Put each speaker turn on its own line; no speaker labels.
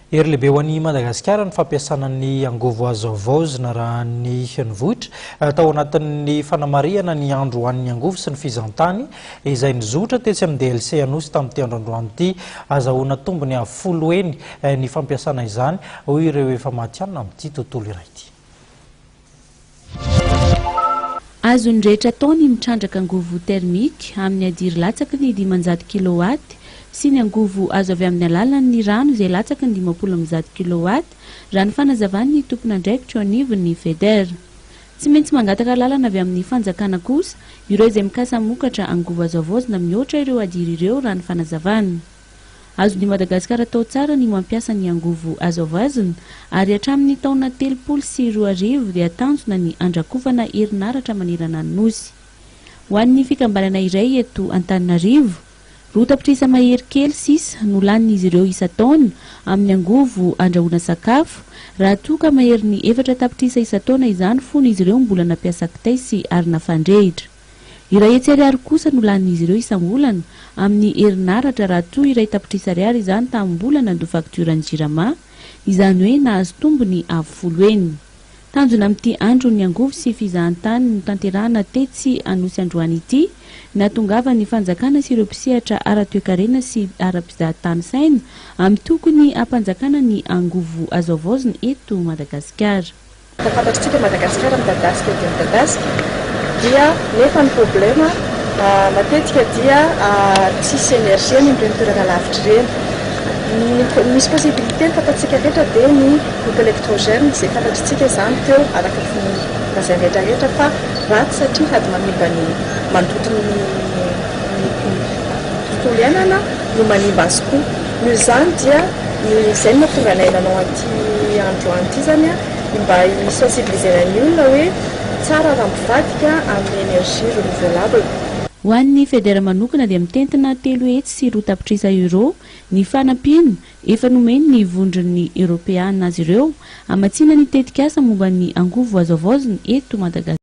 Hery lehibe ho an'i Madagasikara ny fampiasana ny angovo azo havaozina raha ny nivoitra tao anatin'ny fanamariana ny androany angovo sy ny fizahantany izay nizotra tetsy amin'ny DLC Anosy tamin'ity androany ity azahoana tombony 10 eny ny fampiasana izany hoy ireo efa matianina amin'ity tontolo iray ity.
Azo nandritra taony mitrandraka angovo termika amin'ny adiry latsaky ny 500 kW sy ny angovo azo avy amin'ny alalan'ny rano izay latsaky ny 510 kW raha ny fanazavan'ny tompon'andraikitra eo anivon'ny federa. Tsy maintsy mangataka lalana avy amin'ny fanjakana kosa ireo izay mikasa mokatra angovo azo havaozina mihoatra ireo adiry ireo raha ny fanazavana. Azon'i Madagasikara tao tsara ny mampiasa ny angovo azo havaozina ary hatramin'ny taona 2020 dia tanjona ny andrakovana herinaratra manerana ny nosy. Ho an'ny fikambanana iray eto Antananarivo, roa tapitrisa mahery kely sisa no lanin'izy ireo isa-taona amin'ny angovo andrahoana sakafo raha toa ka mahery ny 4 tapitrisa isa-taona izany fony izy ireo mbola nampiasa kitay sy arina fandrehitra. Iray hetsy ariary kosa no lanin'izy ireo isam-bolana amin'ny herinaratra raha toa iray tapitrisa ariary izany tamin'ny mbola nandoa fakturany jirama, izany hoe nahazo tombony 10 eny. Tanjona amin'ity andron ny angovo sy fizahantany notanterahana tetsy Anosy androany ity natongava ny fanjakana sy ireo mpisehatra ara-toekarena sy ara-pizahantany saina amin'ny tokony ampanjakana ny angovo azo havaozina eto Madagasikara.
Fantatritsika Madagasikara midadasika dia midadasika dia nefa ny problema matetika dia tsisy energie ny ireny toerana lavitra ireny. Misy possibilité ny fantatsika rehetra dia ny groupe électrogène izay fantatritsika izany teo araka ny mazay rehetrarehetra fa ratsy satria sady manimba ny mandoto ny tontolo iainana no manimba azy koa. Noho izany dia izay no mahatonga anay nanao an'ity androany ity zany mba hisensibilisena ny olona hoe tsara raha mivadika amin'ny energie renouvelable.
Ho an'ny federa manokana dia mitentina 3 hetsy sy 2 tapitrisa euro ny fanampiana efa nomeny ny vondron'ny Europeana azy ireo amatsiana ny tetikasa momba ny angovo azo havaozina eto Madagasikara.